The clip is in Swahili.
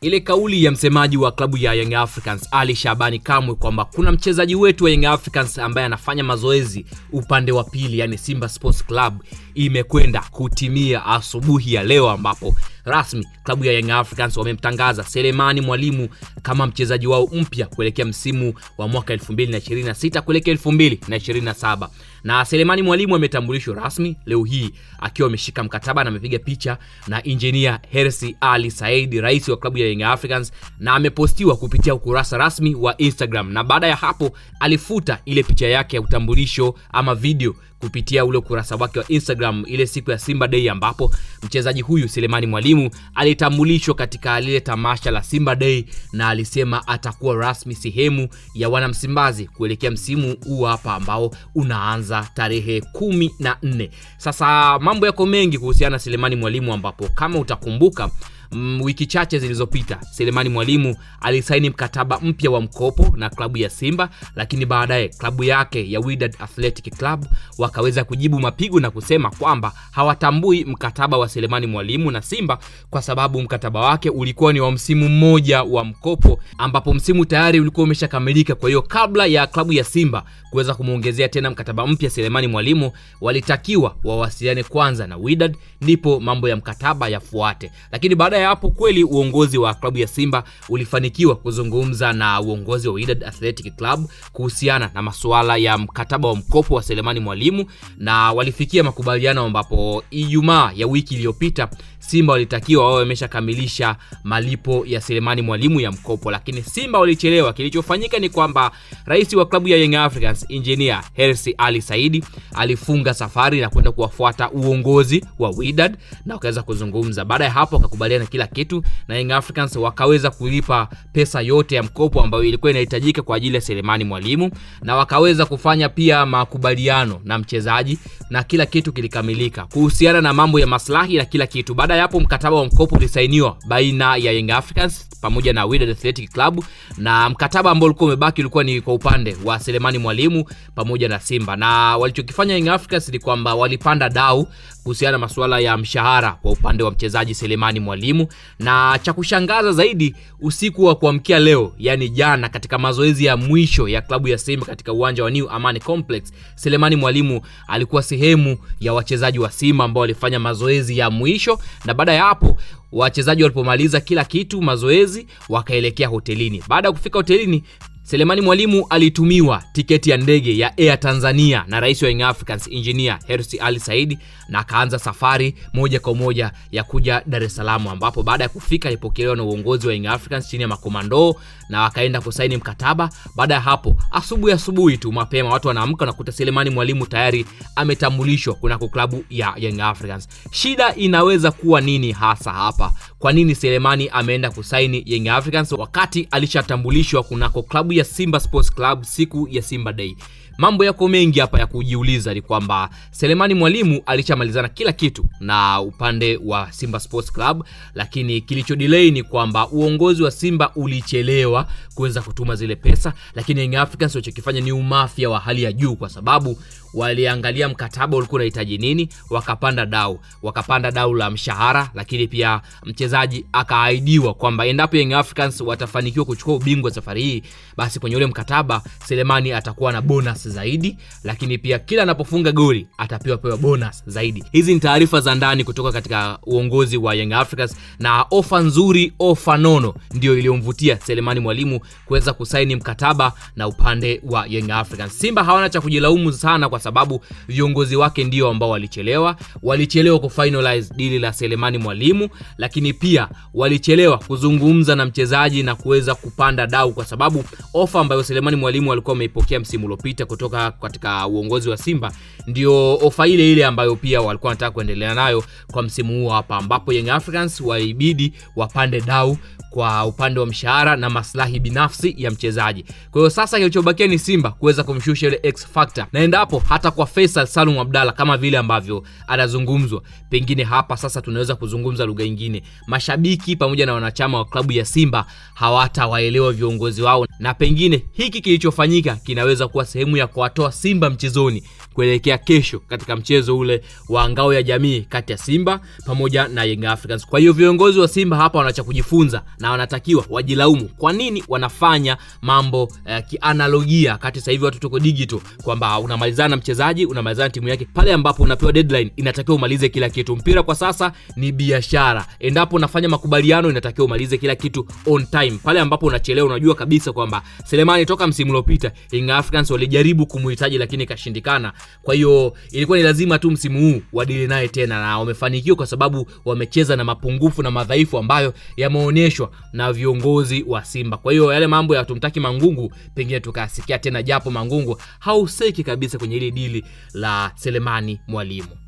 Ile kauli ya msemaji wa klabu ya Young Africans Ali Shabani Kamwe kwamba kuna mchezaji wetu wa Young Africans ambaye anafanya mazoezi upande wa pili, yani Simba Sports Club, imekwenda kutimia asubuhi ya leo, ambapo rasmi klabu ya Young Africans wamemtangaza Selemani Mwalimu kama mchezaji wao mpya kuelekea msimu wa mwaka 2026 kuelekea 2027. Na Selemani Mwalimu ametambulishwa rasmi leo hii akiwa ameshika mkataba na amepiga picha na engineer Hersi Ali Said, rais wa klabu ya Young Africans, na amepostiwa kupitia ukurasa rasmi wa Instagram. Na baada ya hapo alifuta ile picha yake ya utambulisho ama video kupitia ule ukurasa wake wa Instagram ile siku ya Simba Day, ambapo mchezaji huyu Selemani Mwalimu alitambulishwa katika lile tamasha la Simba Day, na alisema atakuwa rasmi sehemu ya wanamsimbazi kuelekea msimu huu hapa ambao unaanza tarehe 14. Sasa mambo yako mengi kuhusiana na Selemani Mwalimu, ambapo kama utakumbuka wiki chache zilizopita Selemani Mwalimu alisaini mkataba mpya wa mkopo na klabu ya Simba, lakini baadaye klabu yake ya Wydad Athletic Club wakaweza kujibu mapigo na kusema kwamba hawatambui mkataba wa Selemani Mwalimu na Simba kwa sababu mkataba wake ulikuwa ni wa msimu mmoja wa mkopo, ambapo msimu tayari ulikuwa umeshakamilika. Kwa hiyo kabla ya klabu ya Simba kuweza kumuongezea tena mkataba mpya Selemani Mwalimu, walitakiwa wawasiliane kwanza na Wydad ndipo mambo ya mkataba yafuate. Lakini baada ya hapo kweli uongozi wa klabu ya Simba ulifanikiwa kuzungumza na uongozi wa Wydad Athletic Club kuhusiana na masuala ya mkataba wa mkopo wa Selemani Mwalimu, na walifikia makubaliano ambapo Ijumaa ya wiki iliyopita Simba walitakiwa wao wameshakamilisha malipo ya Selemani Mwalimu ya mkopo, lakini Simba walichelewa. Kilichofanyika ni kwamba rais wa klabu ya Young Africans engineer Hersi Ali Said alifunga safari na kwenda kuwafuata uongozi wa Wydad na wakaweza kuzungumza. Baada ya hapo wakakubaliana kila kitu na Young Africans wakaweza kulipa pesa yote ya mkopo ambayo ilikuwa inahitajika kwa ajili ya Selemani Mwalimu, na wakaweza kufanya pia makubaliano na mchezaji na kila kitu kilikamilika kuhusiana na mambo ya maslahi na kila kitu. Baada ya hapo mkataba wa mkopo ulisainiwa baina ya Young Africans pamoja na Wydad Athletic Club, na mkataba ambao ulikuwa umebaki ulikuwa ni kwa upande wa Selemani Mwalimu pamoja na Simba. Na walichokifanya Young Africans ni kwamba walipanda dau kuhusiana na masuala ya mshahara kwa upande wa mchezaji Selemani Mwalimu, na cha kushangaza zaidi usiku wa kuamkia leo, yani jana, katika mazoezi ya mwisho ya klabu ya Simba katika uwanja wa New Amani Complex, Selemani Mwalimu alikuwa sehemu ya wachezaji wa Simba ambao walifanya mazoezi ya mwisho, na baada ya hapo wachezaji walipomaliza kila kitu mazoezi wakaelekea hotelini. Baada ya kufika hotelini, Selemani Mwalimu alitumiwa tiketi ya ndege ya Air Tanzania na rais wa Young Africans engineer Hersi Ali Said, na akaanza safari moja kwa moja ya kuja Dar es Salaam, ambapo baada ya kufika alipokelewa na uongozi wa Young Africans chini ya makomando na wakaenda kusaini mkataba. Baada ya hapo asubuhi tu mapema watu wanaamka na kukuta Selemani Mwalimu tayari ametambulishwa kunako klabu ya Young Africans. Shida inaweza kuwa nini hasa hapa? Kwa nini Selemani ameenda kusaini Young Africans wakati alishatambulishwa kunako klabu ya Simba Sports Club siku ya Simba Day? Mambo yako mengi hapa ya kujiuliza. Ni kwamba Selemani Mwalimu alishamalizana kila kitu na upande wa Simba Sports Club, lakini kilicho delay ni kwamba uongozi wa Simba ulichelewa kuweza kutuma zile pesa, lakini Young Africans walichokifanya ni umafia wa hali ya juu, kwa sababu waliangalia mkataba ulikuwa unahitaji nini, wakapanda dau la mshahara, lakini pia mchezaji akaahidiwa kwamba endapo Young Africans watafanikiwa kuchukua ubingwa safari hii, basi kwenye ule mkataba Selemani atakuwa na bonus zaidi, lakini pia kila anapofunga goli atapewa bonus zaidi. Hizi ni taarifa za ndani kutoka katika uongozi wa Young Africans, na ofa nzuri, ofa nono ndio iliyomvutia Selemani Mwalimu kuweza kusaini mkataba na upande wa Young Africans. Simba hawana cha kujilaumu sana kwa sababu viongozi wake ndio ambao walichelewa kufinalize deal la Selemani Mwalimu, lakini pia walichelewa kuzungumza na mchezaji na kuweza kupanda dau, kwa sababu ofa ambayo Selemani Mwalimu alikuwa ameipokea msimu uliopita kutoka katika uongozi wa Simba ndio ofa ile ambayo pia walikuwa wanataka kuendelea nayo kwa msimu huu hapa, ambapo Young Africans walibidi wapande dau kwa upande wa mshahara na maslahi binafsi ya mchezaji. Kwa hiyo sasa kilichobakia ni Simba kuweza kumshusha ile X factor, na endapo hata kwa Faisal Salum Abdalla kama vile ambavyo anazungumzwa, pengine hapa sasa tunaweza kuzungumza lugha nyingine. Mashabiki pamoja na wanachama wa klabu ya Simba hawatawaelewa viongozi wao, na pengine hiki kilichofanyika kinaweza kuwa sehemu ya kutumia kuwatoa Simba mchezoni kuelekea kesho katika mchezo ule wa ngao ya jamii kati ya Simba pamoja na Young Africans. Kwa hiyo viongozi wa Simba hapa wanacha kujifunza na wanatakiwa wajilaumu kwa nini wanafanya mambo kianalogia kati sasa hivi watu tuko digital, kwamba unamalizana mchezaji, unamalizana timu yake pale ambapo unapewa deadline inatakiwa umalize kila kitu. Mpira kwa sasa ni biashara. Endapo unafanya makubaliano inatakiwa umalize kila kitu on time. Pale ambapo unachelewa unajua kabisa kwamba Selemani toka msimu uliopita Young Africans walijaribu kumuhitaji lakini kashindikana. Kwa hiyo ilikuwa ni lazima tu msimu huu wadili naye tena, na wamefanikiwa kwa sababu wamecheza na mapungufu na madhaifu ambayo yameonyeshwa na viongozi wa Simba. Kwa hiyo yale mambo ya tumtaki Mangungu pengine tukasikia tena, japo Mangungu hauseki kabisa kwenye ile dili la Selemani Mwalimu.